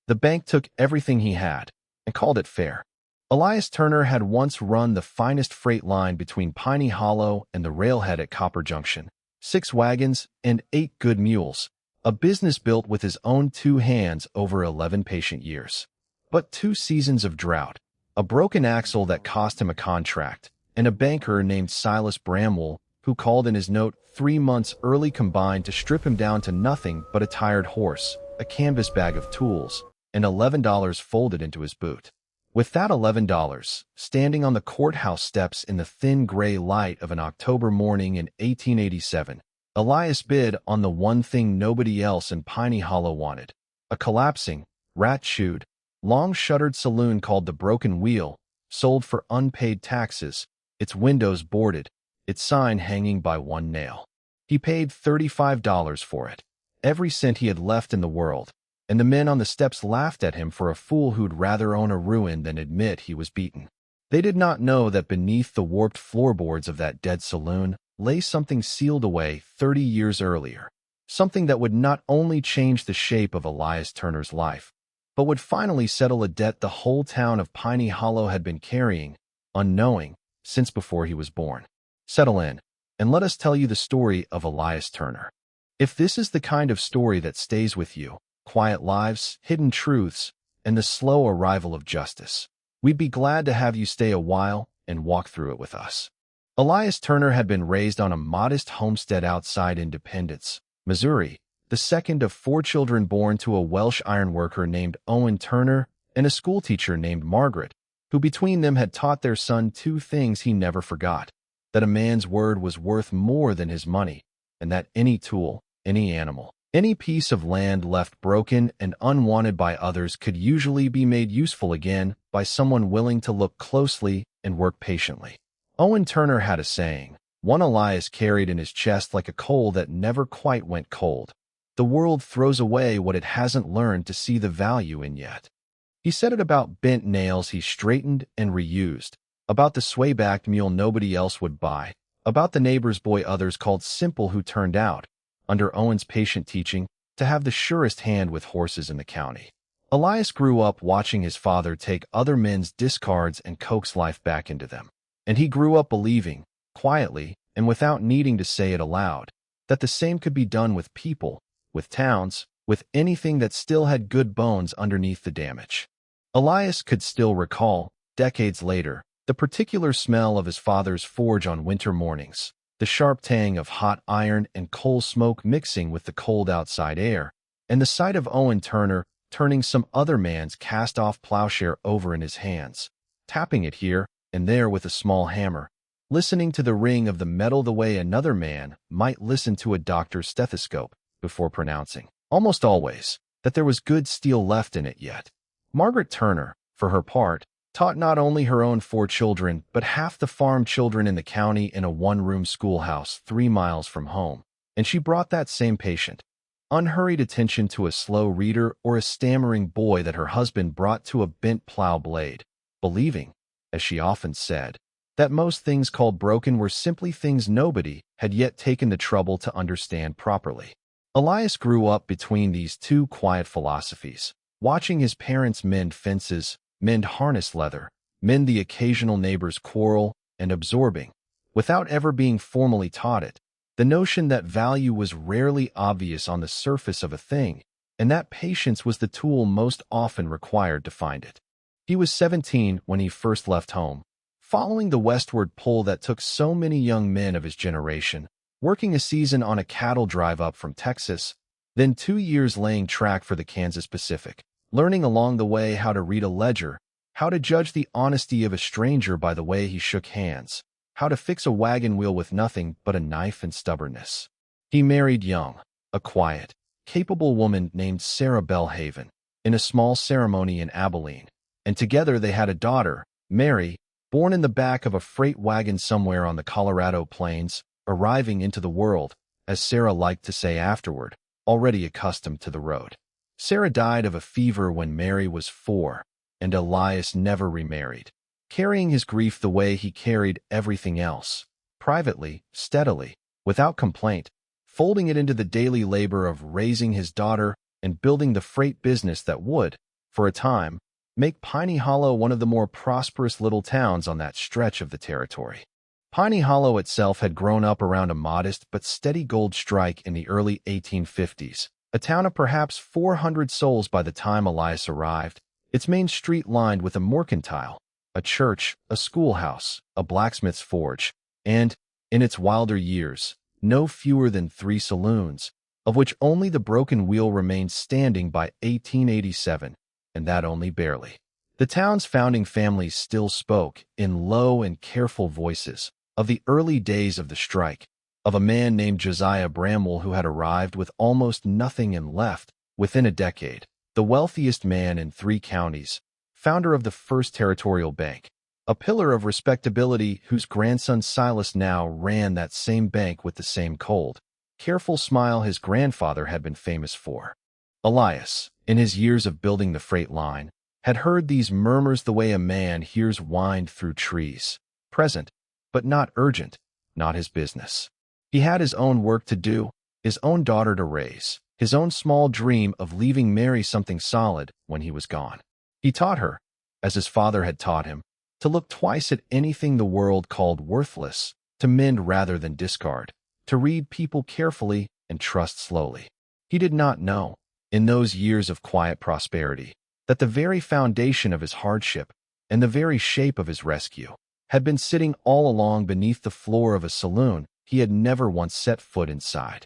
The bank took everything he had and called it fair. Elias Turner had once run the finest freight line between Piney Hollow and the railhead at Copper Junction, 6 wagons and 8 good mules, a business built with his own 2 hands over 11 patient years. But 2 seasons of drought, a broken axle that cost him a contract, and a banker named Silas Bramwell, who called in his note 3 months early, combined to strip him down to nothing but a tired horse, a canvas bag of tools, and $11 folded into his boot. With that $11, standing on the courthouse steps in the thin gray light of an October morning in 1887, Elias bid on the one thing nobody else in Piney Hollow wanted: a collapsing, rat-chewed, long-shuttered saloon called the Broken Wheel, sold for unpaid taxes, its windows boarded, its sign hanging by one nail. He paid $35 for it, every cent he had left in the world, and the men on the steps laughed at him for a fool who'd rather own a ruin than admit he was beaten. They did not know that beneath the warped floorboards of that dead saloon lay something sealed away 30 years earlier, something that would not only change the shape of Elias Turner's life, but would finally settle a debt the whole town of Piney Hollow had been carrying, unknowing, since before he was born. Settle in, and let us tell you the story of Elias Turner. If this is the kind of story that stays with you, quiet lives, hidden truths, and the slow arrival of justice, we'd be glad to have you stay a while and walk through it with us. Elias Turner had been raised on a modest homestead outside Independence, Missouri, the second of 4 children born to a Welsh ironworker named Owen Turner and a schoolteacher named Margaret, who between them had taught their son 2 things he never forgot: that a man's word was worth more than his money, and that any tool, any animal, any piece of land left broken and unwanted by others could usually be made useful again by someone willing to look closely and work patiently. Owen Turner had a saying, one Elias carried in his chest like a coal that never quite went cold: the world throws away what it hasn't learned to see the value in yet. He said it about bent nails he straightened and reused, about the sway-backed mule nobody else would buy, about the neighbor's boy others called simple who turned out, under Owen's patient teaching, to have the surest hand with horses in the county. Elias grew up watching his father take other men's discards and coax life back into them. And he grew up believing, quietly and without needing to say it aloud, that the same could be done with people, with towns, with anything that still had good bones underneath the damage. Elias could still recall, decades later, the particular smell of his father's forge on winter mornings, the sharp tang of hot iron and coal smoke mixing with the cold outside air, and the sight of Owen Turner turning some other man's cast-off plowshare over in his hands, tapping it here and there with a small hammer, listening to the ring of the metal the way another man might listen to a doctor's stethoscope before pronouncing, almost always, that there was good steel left in it yet. Margaret Turner, for her part, taught not only her own 4 children, but half the farm children in the county in a one-room schoolhouse 3 miles from home, and she brought that same patient, unhurried attention to a slow reader or a stammering boy that her husband brought to a bent plow blade, believing, as she often said, that most things called broken were simply things nobody had yet taken the trouble to understand properly. Elias grew up between these 2 quiet philosophies, watching his parents mend fences, mend harness leather, mend the occasional neighbor's quarrel, and absorbing, without ever being formally taught it, the notion that value was rarely obvious on the surface of a thing, and that patience was the tool most often required to find it. He was 17 when he first left home, following the westward pull that took so many young men of his generation, working a season on a cattle drive up from Texas, then 2 years laying track for the Kansas Pacific, learning along the way how to read a ledger, how to judge the honesty of a stranger by the way he shook hands, how to fix a wagon wheel with nothing but a knife and stubbornness. He married young, a quiet, capable woman named Sarah Bellhaven, in a small ceremony in Abilene, and together they had a daughter, Mary, born in the back of a freight wagon somewhere on the Colorado plains, arriving into the world, as Sarah liked to say afterward, already accustomed to the road. Sarah died of a fever when Mary was 4, and Elias never remarried, carrying his grief the way he carried everything else, privately, steadily, without complaint, folding it into the daily labor of raising his daughter and building the freight business that would, for a time, make Piney Hollow one of the more prosperous little towns on that stretch of the territory. Piney Hollow itself had grown up around a modest but steady gold strike in the early 1850s, a town of perhaps 400 souls by the time Elias arrived, its main street lined with a mercantile, a church, a schoolhouse, a blacksmith's forge, and, in its wilder years, no fewer than 3 saloons, of which only the broken wheel remained standing by 1887, and that only barely. The town's founding families still spoke, in low and careful voices, of the early days of the strike, of a man named Josiah Bramwell who had arrived with almost nothing and left, within a decade, the wealthiest man in 3 counties, founder of the First Territorial Bank, a pillar of respectability whose grandson Silas now ran that same bank with the same cold, careful smile his grandfather had been famous for. Elias, in his years of building the freight line, had heard these murmurs the way a man hears wind through trees, present, but not urgent, not his business. He had his own work to do, his own daughter to raise, his own small dream of leaving Mary something solid when he was gone. He taught her, as his father had taught him, to look twice at anything the world called worthless, to mend rather than discard, to read people carefully and trust slowly. He did not know, in those years of quiet prosperity, that the very foundation of his hardship and the very shape of his rescue had been sitting all along beneath the floor of a saloon he had never once set foot inside.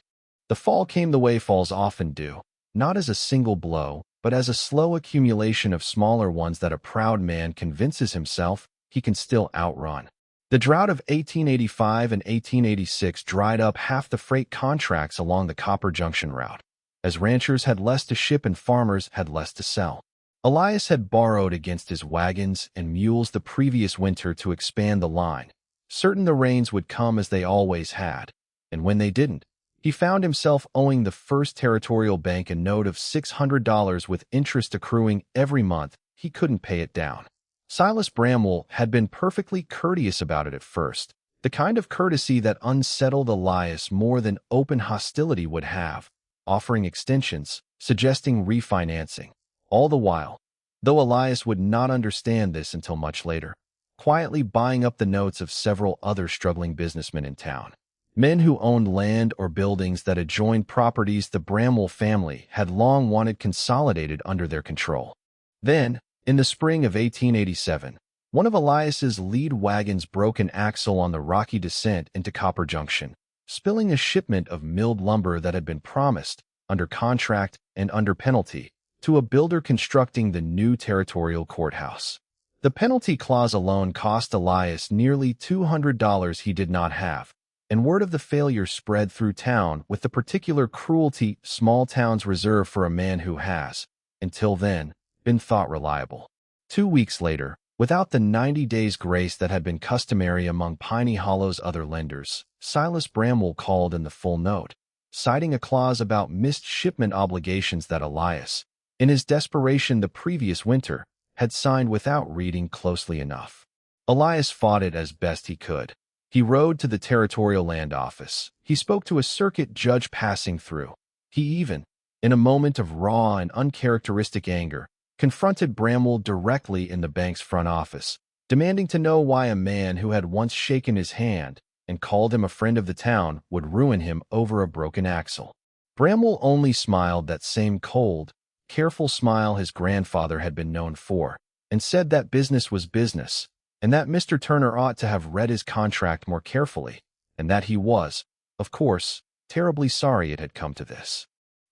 The fall came the way falls often do, not as a single blow, but as a slow accumulation of smaller ones that a proud man convinces himself he can still outrun. The drought of 1885 and 1886 dried up half the freight contracts along the Copper Junction route, as ranchers had less to ship and farmers had less to sell. Elias had borrowed against his wagons and mules the previous winter to expand the line, certain the rains would come as they always had, and when they didn't, he found himself owing the First Territorial Bank a note of $600 with interest accruing every month. He couldn't pay it down. Silas Bramwell had been perfectly courteous about it at first, the kind of courtesy that unsettled Elias more than open hostility would have, offering extensions, suggesting refinancing. All the while, though Elias would not understand this until much later, quietly buying up the notes of several other struggling businessmen in town. Men who owned land or buildings that adjoined properties the Bramwell family had long wanted consolidated under their control. Then, in the spring of 1887, one of Elias's lead wagons broke an axle on the rocky descent into Copper Junction, spilling a shipment of milled lumber that had been promised, under contract and under penalty, to a builder constructing the new territorial courthouse. The penalty clause alone cost Elias nearly $200 he did not have, and word of the failure spread through town with the particular cruelty small towns reserve for a man who has, until then, been thought reliable. 2 weeks later, without the 90 days grace that had been customary among Piney Hollow's other lenders, Silas Bramwell called in the full note, citing a clause about missed shipment obligations that Elias, in his desperation the previous winter, had signed without reading closely enough. Elias fought it as best he could. He rode to the Territorial Land Office. He spoke to a circuit judge passing through. He even, in a moment of raw and uncharacteristic anger, confronted Bramwell directly in the bank's front office, demanding to know why a man who had once shaken his hand and called him a friend of the town would ruin him over a broken axle. Bramwell only smiled that same cold, careful smile his grandfather had been known for, and said that business was business, and that Mr. Turner ought to have read his contract more carefully, and that he was, of course, terribly sorry it had come to this.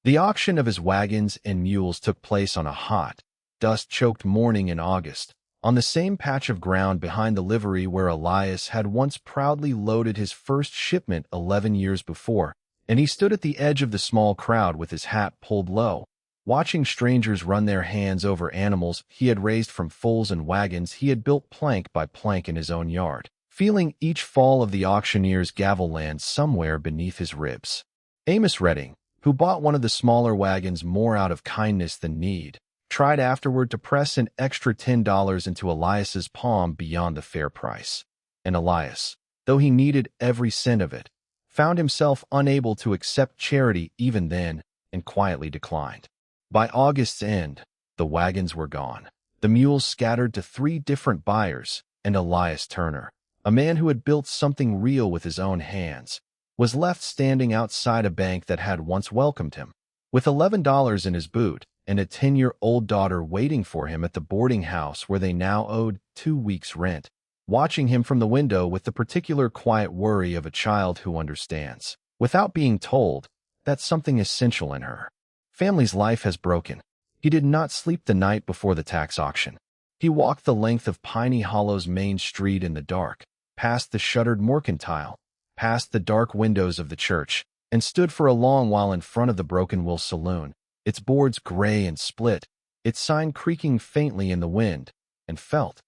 The auction of his wagons and mules took place on a hot, dust-choked morning in August, on the same patch of ground behind the livery where Elias had once proudly loaded his first shipment 11 years before, and he stood at the edge of the small crowd with his hat pulled low, watching strangers run their hands over animals he had raised from foals and wagons he had built plank by plank in his own yard, feeling each fall of the auctioneer's gavel land somewhere beneath his ribs. Amos Redding, who bought one of the smaller wagons more out of kindness than need, tried afterward to press an extra $10 into Elias's palm beyond the fair price. And Elias, though he needed every cent of it, found himself unable to accept charity even then and quietly declined. By August's end, The wagons were gone. The mules scattered to 3 different buyers, and Elias Turner, a man who had built something real with his own hands, was left standing outside a bank that had once welcomed him. With $11 in his boot and a 10-year-old daughter waiting for him at the boarding house where they now owed 2 weeks' rent, watching him from the window with the particular quiet worry of a child who understands, without being told, that something essential in her family's life has broken. He did not sleep the night before the tax auction. He walked the length of Piney Hollow's main street in the dark, past the shuttered mercantile, past the dark windows of the church, and stood for a long while in front of the Broken Wheel Saloon, its boards gray and split, its sign creaking faintly in the wind, and felt,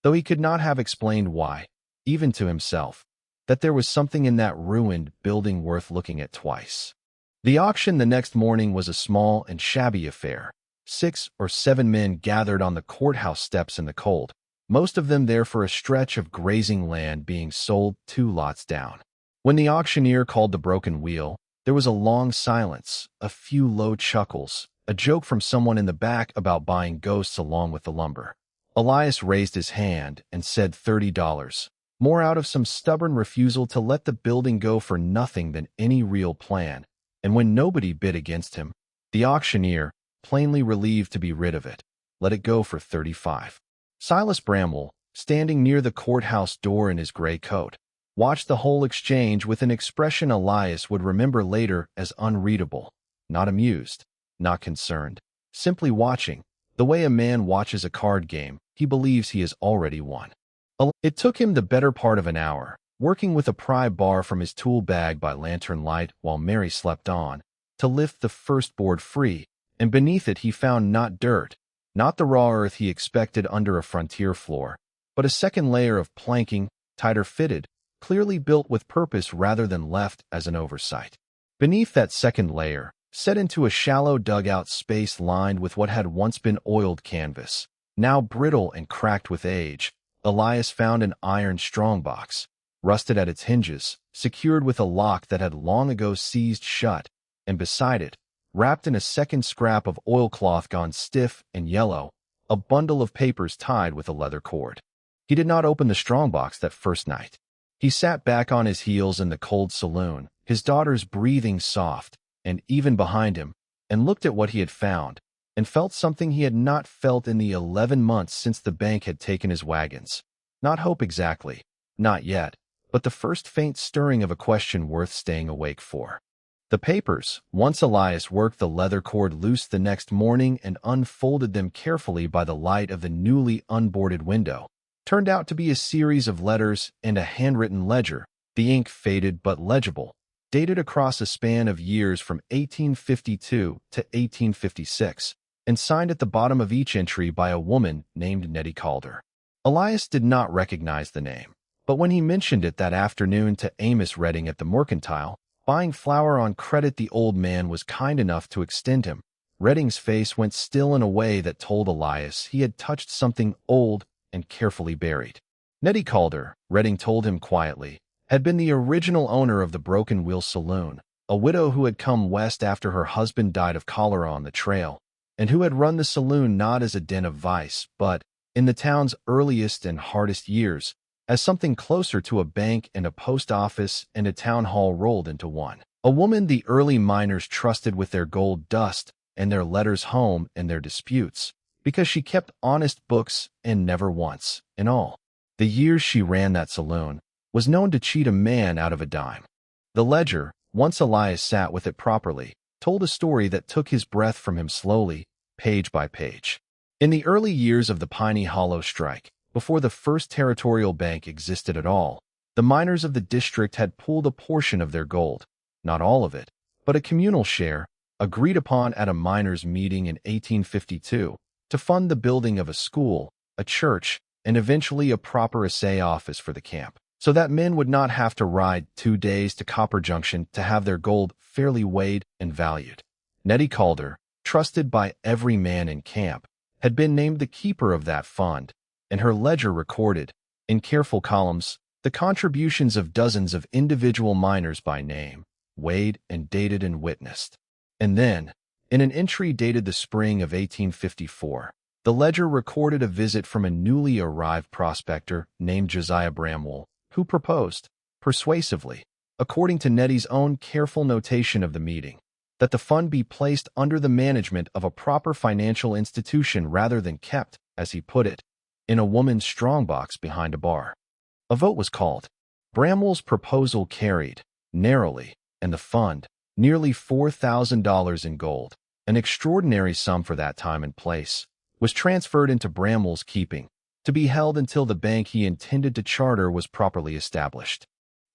though he could not have explained why, even to himself, that there was something in that ruined building worth looking at twice. The auction the next morning was a small and shabby affair. 6 or 7 men gathered on the courthouse steps in the cold, most of them there for a stretch of grazing land being sold 2 lots down. When the auctioneer called the Broken Wheel, there was a long silence, a few low chuckles, a joke from someone in the back about buying ghosts along with the lumber. Elias raised his hand and said $30, more out of some stubborn refusal to let the building go for nothing than any real plan, and when nobody bid against him, the auctioneer, plainly relieved to be rid of it, let it go for $35. Silas Bramwell, standing near the courthouse door in his gray coat, watched the whole exchange with an expression Elias would remember later as unreadable, not amused, not concerned, simply watching, the way a man watches a card game he believes he has already won. It took him the better part of an hour, working with a pry bar from his tool bag by lantern light while Mary slept on, to lift the first board free, and beneath it he found not dirt, not the raw earth he expected under a frontier floor, but a second layer of planking, tighter fitted, clearly built with purpose rather than left as an oversight. Beneath that second layer, set into a shallow dugout space lined with what had once been oiled canvas, now brittle and cracked with age, Elias found an iron strongbox, rusted at its hinges, secured with a lock that had long ago seized shut, and beside it, wrapped in a second scrap of oilcloth gone stiff and yellow, a bundle of papers tied with a leather cord. He did not open the strongbox that first night. He sat back on his heels in the cold saloon, his daughter's breathing soft, and even behind him, and looked at what he had found, and felt something he had not felt in the 11 months since the bank had taken his wagons. Not hope exactly, not yet, but the first faint stirring of a question worth staying awake for. The papers, once Elias worked the leather cord loose the next morning and unfolded them carefully by the light of the newly unboarded window, turned out to be a series of letters and a handwritten ledger, the ink faded but legible, dated across a span of years from 1852 to 1856, and signed at the bottom of each entry by a woman named Nettie Calder. Elias did not recognize the name, but when he mentioned it that afternoon to Amos Redding at the mercantile, buying flour on credit, the old man was kind enough to extend him. Redding's face went still in a way that told Elias he had touched something old and carefully buried. Nettie Calder, Redding told him quietly, had been the original owner of the Broken Wheel Saloon, a widow who had come west after her husband died of cholera on the trail, and who had run the saloon not as a den of vice, but, in the town's earliest and hardest years, as something closer to a bank and a post office and a town hall rolled into one. A woman the early miners trusted with their gold dust and their letters home and their disputes, because she kept honest books and never once, in all the years she ran that saloon, was known to cheat a man out of a dime. The ledger, once Elias sat with it properly, told a story that took his breath from him slowly, page by page. In the early years of the Piney Hollow strike, before the First Territorial Bank existed at all, the miners of the district had pooled a portion of their gold, not all of it, but a communal share, agreed upon at a miners' meeting in 1852, to fund the building of a school, a church, and eventually a proper assay office for the camp, so that men would not have to ride 2 days to Copper Junction to have their gold fairly weighed and valued. Nettie Calder, trusted by every man in camp, had been named the keeper of that fund, and her ledger recorded, in careful columns, the contributions of dozens of individual miners by name, weighed and dated and witnessed. And then, In an entry dated the spring of 1854, the ledger recorded a visit from a newly arrived prospector named Josiah Bramwell, who proposed, persuasively, according to Nettie's own careful notation of the meeting, that the fund be placed under the management of a proper financial institution rather than kept, as he put it, in a woman's strongbox behind a bar. A vote was called. Bramwell's proposal carried, narrowly, and the fund, nearly $4,000 in gold, an extraordinary sum for that time and place, was transferred into Bramwell's keeping, to be held until the bank he intended to charter was properly established.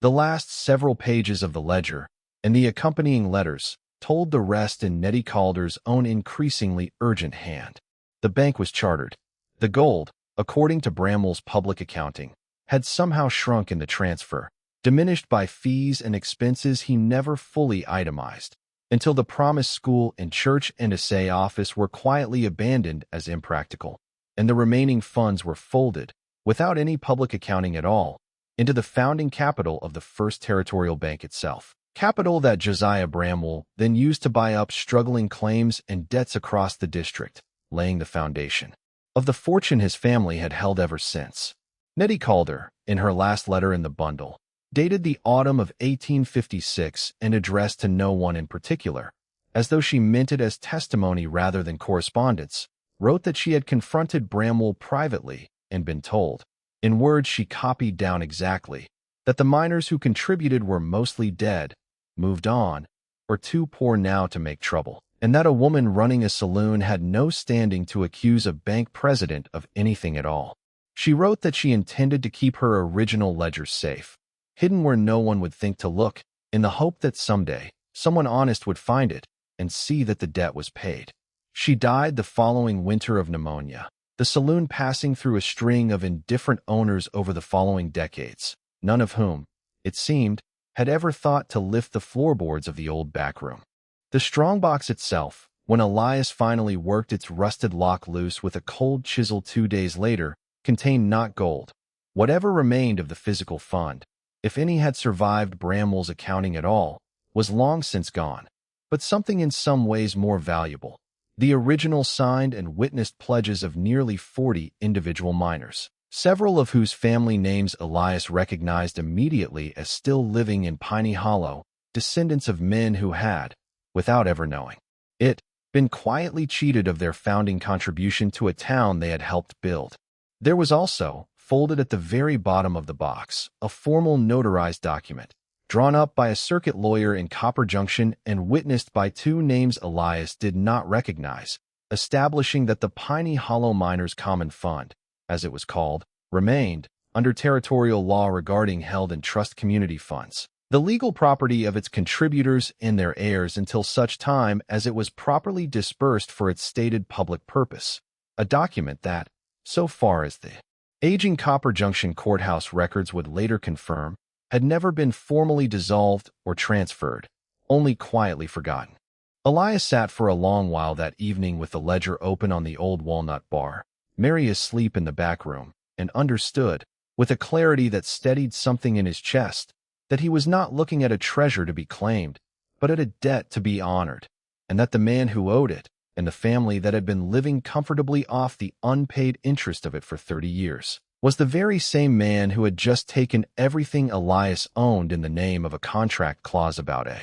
The last several pages of the ledger, and the accompanying letters, told the rest in Nettie Calder's own increasingly urgent hand. The bank was chartered. The gold, according to Bramwell's public accounting, had somehow shrunk in the transfer, diminished by fees and expenses he never fully itemized, until the promised school and church and assay office were quietly abandoned as impractical, and the remaining funds were folded, without any public accounting at all, into the founding capital of the First Territorial Bank itself. Capital that Josiah Bramwell then used to buy up struggling claims and debts across the district, laying the foundation of the fortune his family had held ever since. Nettie Calder, in her last letter in the bundle, dated the autumn of 1856 and addressed to no one in particular, as though she meant it as testimony rather than correspondence, wrote that she had confronted Bramwell privately and been told, in words she copied down exactly, that the miners who contributed were mostly dead, moved on, or too poor now to make trouble, and that a woman running a saloon had no standing to accuse a bank president of anything at all. She wrote that she intended to keep her original ledger safe, hidden where no one would think to look, in the hope that someday someone honest would find it and see that the debt was paid. She died the following winter of pneumonia, the saloon passing through a string of indifferent owners over the following decades, none of whom, it seemed, had ever thought to lift the floorboards of the old backroom. The strongbox itself, when Elias finally worked its rusted lock loose with a cold chisel 2 days later, contained not gold. Whatever remained of the physical fund, if any had survived Bramwell's accounting at all, was long since gone, but something in some ways more valuable, the original signed and witnessed pledges of nearly 40 individual miners, several of whose family names Elias recognized immediately as still living in Piney Hollow, descendants of men who had, without ever knowing it, been quietly cheated of their founding contribution to a town they had helped build. There was also, folded at the very bottom of the box, a formal notarized document, drawn up by a circuit lawyer in Copper Junction and witnessed by 2 names Elias did not recognize, establishing that the Piney Hollow Miners Common Fund, as it was called, remained, under territorial law regarding held and trust community funds, the legal property of its contributors and their heirs until such time as it was properly disbursed for its stated public purpose, a document that, so far as the aging Copper Junction courthouse records would later confirm, had never been formally dissolved or transferred, only quietly forgotten. Elias sat for a long while that evening with the ledger open on the old walnut bar, Mary asleep in the back room, and understood, with a clarity that steadied something in his chest, that he was not looking at a treasure to be claimed, but at a debt to be honored, and that the man who owed it, and the family that had been living comfortably off the unpaid interest of it for 30 years, was the very same man who had just taken everything Elias owned in the name of a contract clause about a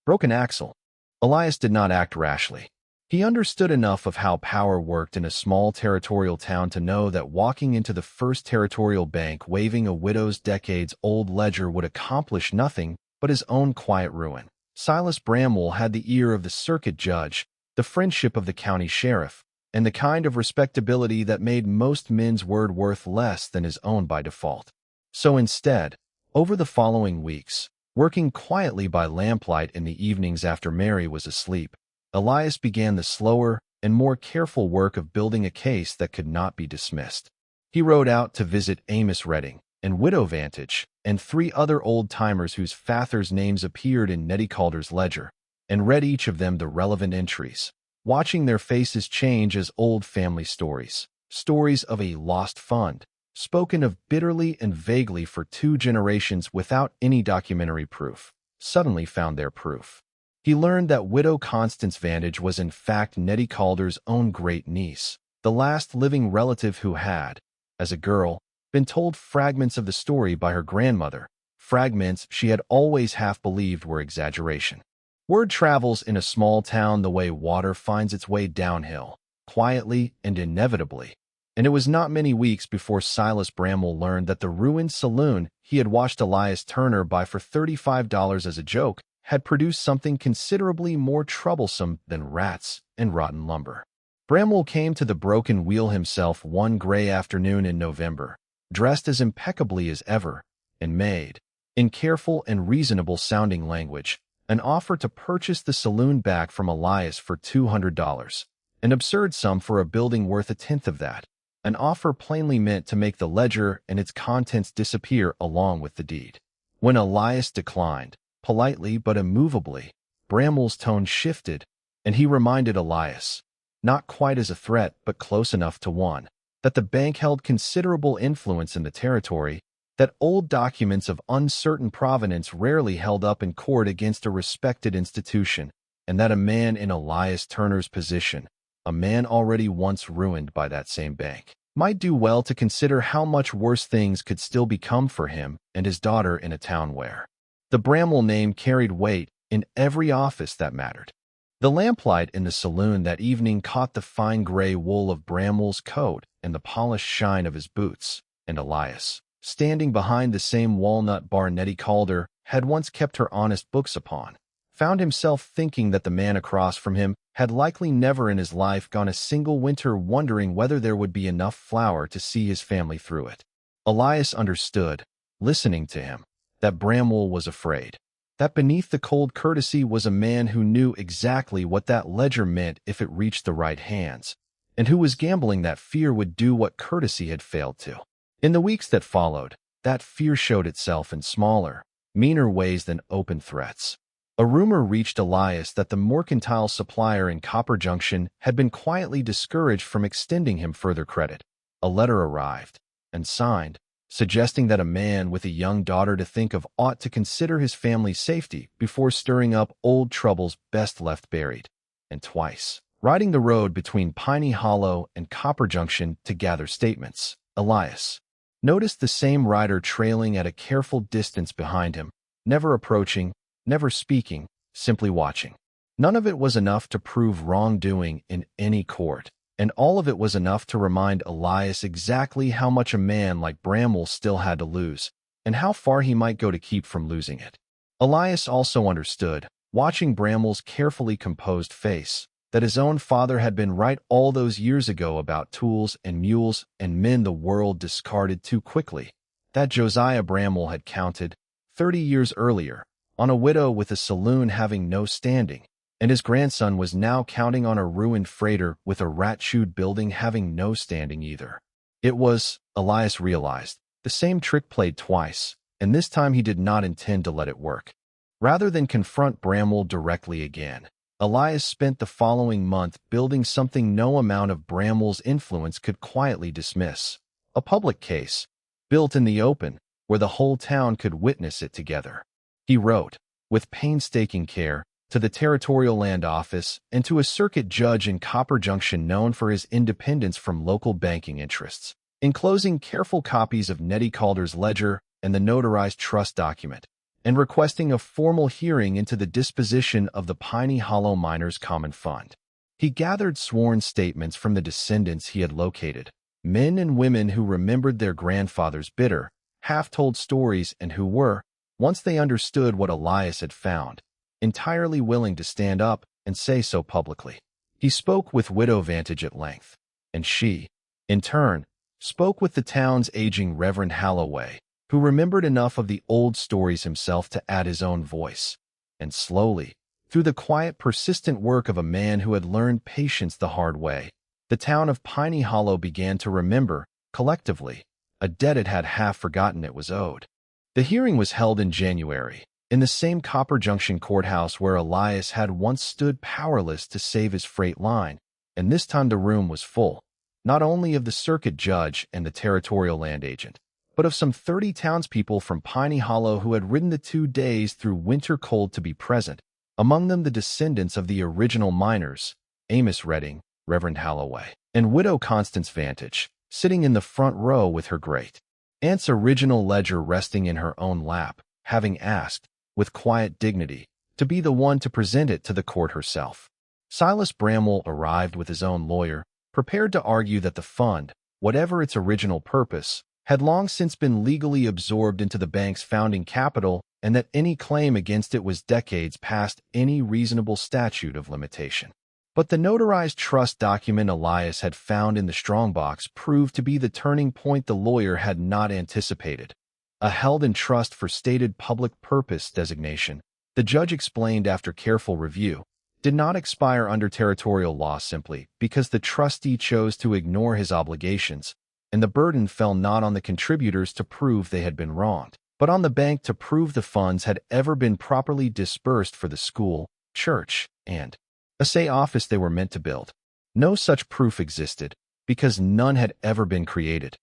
broken axle. Elias did not act rashly. He understood enough of how power worked in a small territorial town to know that walking into the First Territorial Bank waving a widow's decades-old ledger would accomplish nothing but his own quiet ruin. Silas Bramwell had the ear of the circuit judge, the friendship of the county sheriff, and the kind of respectability that made most men's word worth less than his own by default. So instead, over the following weeks, working quietly by lamplight in the evenings after Mary was asleep, Elias began the slower and more careful work of building a case that could not be dismissed. He rode out to visit Amos Redding and Widow Vantage and 3 other old-timers whose fathers' names appeared in Nettie Calder's ledger, and read each of them the relevant entries, watching their faces change as old family stories of a lost fund, spoken of bitterly and vaguely for 2 generations without any documentary proof, suddenly found their proof. He learned that Widow Constance Vantage was in fact Nettie Calder's own great-niece, the last living relative who had, as a girl, been told fragments of the story by her grandmother, fragments she had always half believed were exaggeration. Word travels in a small town the way water finds its way downhill, quietly and inevitably, and it was not many weeks before Silas Bramwell learned that the ruined saloon he had watched Elias Turner buy for $35 as a joke had produced something considerably more troublesome than rats and rotten lumber. Bramwell came to the Broken Wheel himself one gray afternoon in November, dressed as impeccably as ever, and made, in careful and reasonable-sounding language, an offer to purchase the saloon back from Elias for $200, an absurd sum for a building worth a tenth of that, an offer plainly meant to make the ledger and its contents disappear along with the deed. When Elias declined, politely but immovably, Bramwell's tone shifted, and he reminded Elias, not quite as a threat but close enough to one, that the bank held considerable influence in the territory, that old documents of uncertain provenance rarely held up in court against a respected institution, and that a man in Elias Turner's position, a man already once ruined by that same bank, might do well to consider how much worse things could still become for him and his daughter in a town where the Bramwell name carried weight in every office that mattered. The lamplight in the saloon that evening caught the fine gray wool of Bramwell's coat and the polished shine of his boots, and Elias, standing behind the same walnut bar Nettie Calder had once kept her honest books upon, found himself thinking that the man across from him had likely never in his life gone a single winter wondering whether there would be enough flour to see his family through it. Elias understood, listening to him, that Bramwell was afraid, that beneath the cold courtesy was a man who knew exactly what that ledger meant if it reached the right hands, and who was gambling that fear would do what courtesy had failed to. In the weeks that followed, that fear showed itself in smaller, meaner ways than open threats. A rumor reached Elias that the mercantile supplier in Copper Junction had been quietly discouraged from extending him further credit. A letter arrived, and signed, suggesting that a man with a young daughter to think of ought to consider his family's safety before stirring up old troubles best left buried. And twice, riding the road between Piney Hollow and Copper Junction to gather statements, Elias noticed the same rider trailing at a careful distance behind him, never approaching, never speaking, simply watching. None of it was enough to prove wrongdoing in any court, and all of it was enough to remind Elias exactly how much a man like Bramwell still had to lose, and how far he might go to keep from losing it. Elias also understood, watching Bramwell's carefully composed face, that his own father had been right all those years ago about tools and mules and men the world discarded too quickly, that Josiah Bramwell had counted, 30 years earlier, on a widow with a saloon having no standing, and his grandson was now counting on a ruined freighter with a rat-chewed building having no standing either. It was, Elias realized, the same trick played twice, and this time he did not intend to let it work. Rather than confront Bramwell directly again, Elias spent the following month building something no amount of Bramwell's influence could quietly dismiss. A public case, built in the open, where the whole town could witness it together. He wrote, with painstaking care, to the Territorial Land Office and to a circuit judge in Copper Junction known for his independence from local banking interests, enclosing careful copies of Nettie Calder's ledger and the notarized trust document, and requesting a formal hearing into the disposition of the Piney Hollow Miners' Common Fund. He gathered sworn statements from the descendants he had located, men and women who remembered their grandfather's bitter, half-told stories and who were, once they understood what Elias had found, entirely willing to stand up and say so publicly. He spoke with Widow Vantage at length, and she, in turn, spoke with the town's aging Reverend Halloway, who remembered enough of the old stories himself to add his own voice. And slowly, through the quiet, persistent work of a man who had learned patience the hard way, the town of Piney Hollow began to remember, collectively, a debt it had half forgotten it was owed. The hearing was held in January, in the same Copper Junction courthouse where Elias had once stood powerless to save his freight line, and this time the room was full, not only of the circuit judge and the territorial land agent, but of some 30 townspeople from Piney Hollow who had ridden the 2 days through winter cold to be present, among them the descendants of the original miners, Amos Redding, Reverend Halloway, and widow Constance Vantage, sitting in the front row with her great-aunt's original ledger resting in her own lap, having asked, with quiet dignity, to be the one to present it to the court herself. Silas Bramwell arrived with his own lawyer, prepared to argue that the fund, whatever its original purpose, had long since been legally absorbed into the bank's founding capital and that any claim against it was decades past any reasonable statute of limitation. But the notarized trust document Elias had found in the strongbox proved to be the turning point the lawyer had not anticipated. A held in trust for stated public purpose designation, the judge explained after careful review, did not expire under territorial law simply because the trustee chose to ignore his obligations, and the burden fell not on the contributors to prove they had been wronged, but on the bank to prove the funds had ever been properly disbursed for the school, church, and assay office they were meant to build. No such proof existed, because none had ever been created.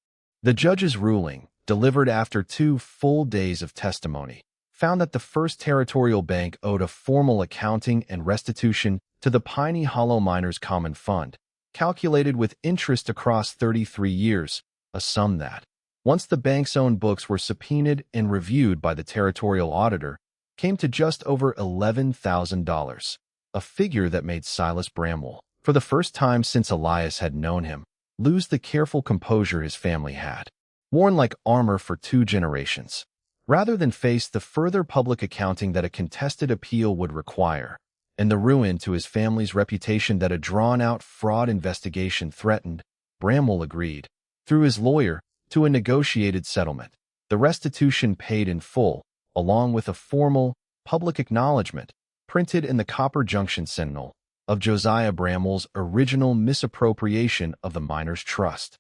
The judge's ruling, delivered after 2 full days of testimony, found that the First Territorial Bank owed a formal accounting and restitution to the Piney Hollow Miners Common Fund, calculated with interest across 33 years, a sum that, once the bank's own books were subpoenaed and reviewed by the territorial auditor, came to just over $11,000, a figure that made Silas Bramwell, for the first time since Elias had known him, lose the careful composure his family had worn like armor for 2 generations. Rather than face the further public accounting that a contested appeal would require, and the ruin to his family's reputation that a drawn-out fraud investigation threatened, Bramwell agreed, through his lawyer, to a negotiated settlement. The restitution paid in full, along with a formal, public acknowledgement, printed in the Copper Junction Sentinel, of Josiah Bramwell's original misappropriation of the miners' trust.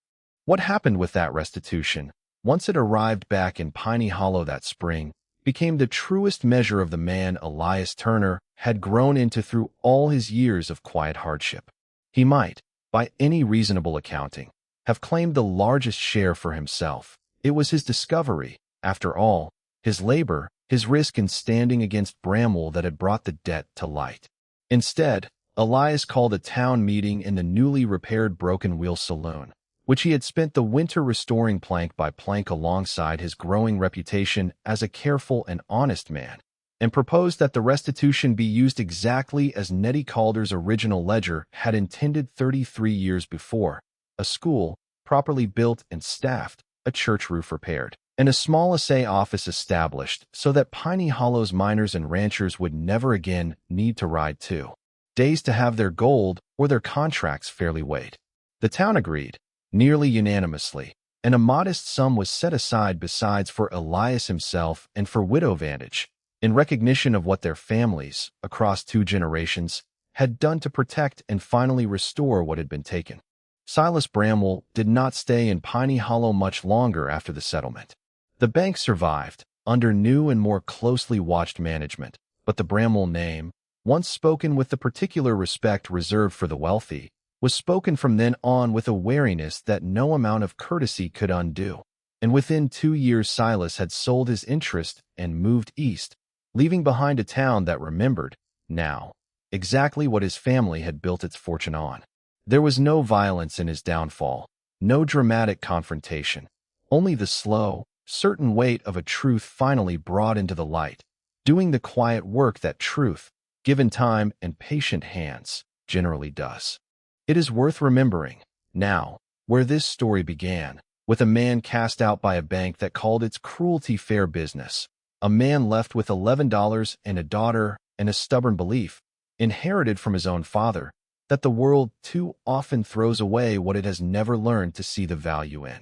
What happened with that restitution, once it arrived back in Piney Hollow that spring, became the truest measure of the man Elias Turner had grown into through all his years of quiet hardship. He might, by any reasonable accounting, have claimed the largest share for himself. It was his discovery, after all, his labor, his risk in standing against Bramwell that had brought the debt to light. Instead, Elias called a town meeting in the newly repaired Broken Wheel Saloon, which he had spent the winter restoring plank by plank alongside his growing reputation as a careful and honest man, and proposed that the restitution be used exactly as Nettie Calder's original ledger had intended 33 years before: a school, properly built and staffed, a church roof repaired, and a small assay office established so that Piney Hollow's miners and ranchers would never again need to ride 2 days to have their gold or their contracts fairly weighed. The town agreed, nearly unanimously, and a modest sum was set aside besides for Elias himself and for Widow Vantage, in recognition of what their families, across 2 generations, had done to protect and finally restore what had been taken. Silas Bramwell did not stay in Piney Hollow much longer after the settlement. The bank survived, under new and more closely watched management, but the Bramwell name, once spoken with the particular respect reserved for the wealthy, was spoken from then on with a wariness that no amount of courtesy could undo. And within 2 years Silas had sold his interest and moved east, leaving behind a town that remembered, now, exactly what his family had built its fortune on. There was no violence in his downfall, no dramatic confrontation, only the slow, certain weight of a truth finally brought into the light, doing the quiet work that truth, given time and patient hands, generally does. It is worth remembering, now, where this story began, with a man cast out by a bank that called its cruelty fair business, a man left with $11 and a daughter and a stubborn belief, inherited from his own father, that the world too often throws away what it has never learned to see the value in.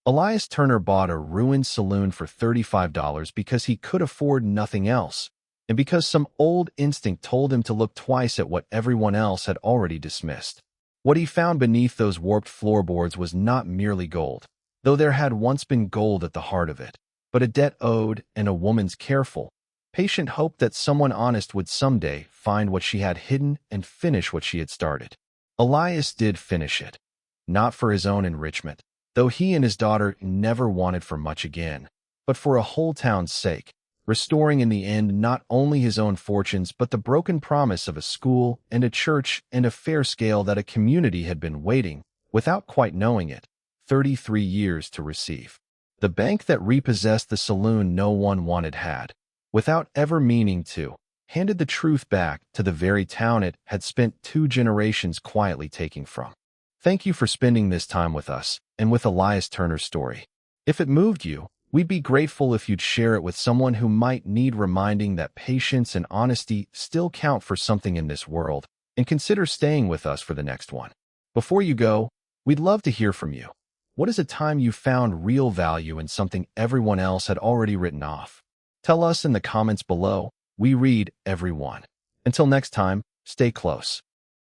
Elias Turner bought a ruined saloon for $35 because he could afford nothing else, and because some old instinct told him to look twice at what everyone else had already dismissed. What he found beneath those warped floorboards was not merely gold, though there had once been gold at the heart of it, but a debt owed and a woman's careful, patient hope that someone honest would someday find what she had hidden and finish what she had started. Elias did finish it, not for his own enrichment, though he and his daughter never wanted for much again, but for a whole town's sake, restoring in the end not only his own fortunes but the broken promise of a school and a church and a fair scale that a community had been waiting, without quite knowing it, 33 years to receive. The bank that repossessed the saloon no one wanted had, without ever meaning to, handed the truth back to the very town it had spent 2 generations quietly taking from. Thank you for spending this time with us and with Elias Turner's story. If it moved you, we'd be grateful if you'd share it with someone who might need reminding that patience and honesty still count for something in this world, and consider staying with us for the next one. Before you go, we'd love to hear from you. What is a time you found real value in something everyone else had already written off? Tell us in the comments below. We read every one. Until next time, stay close.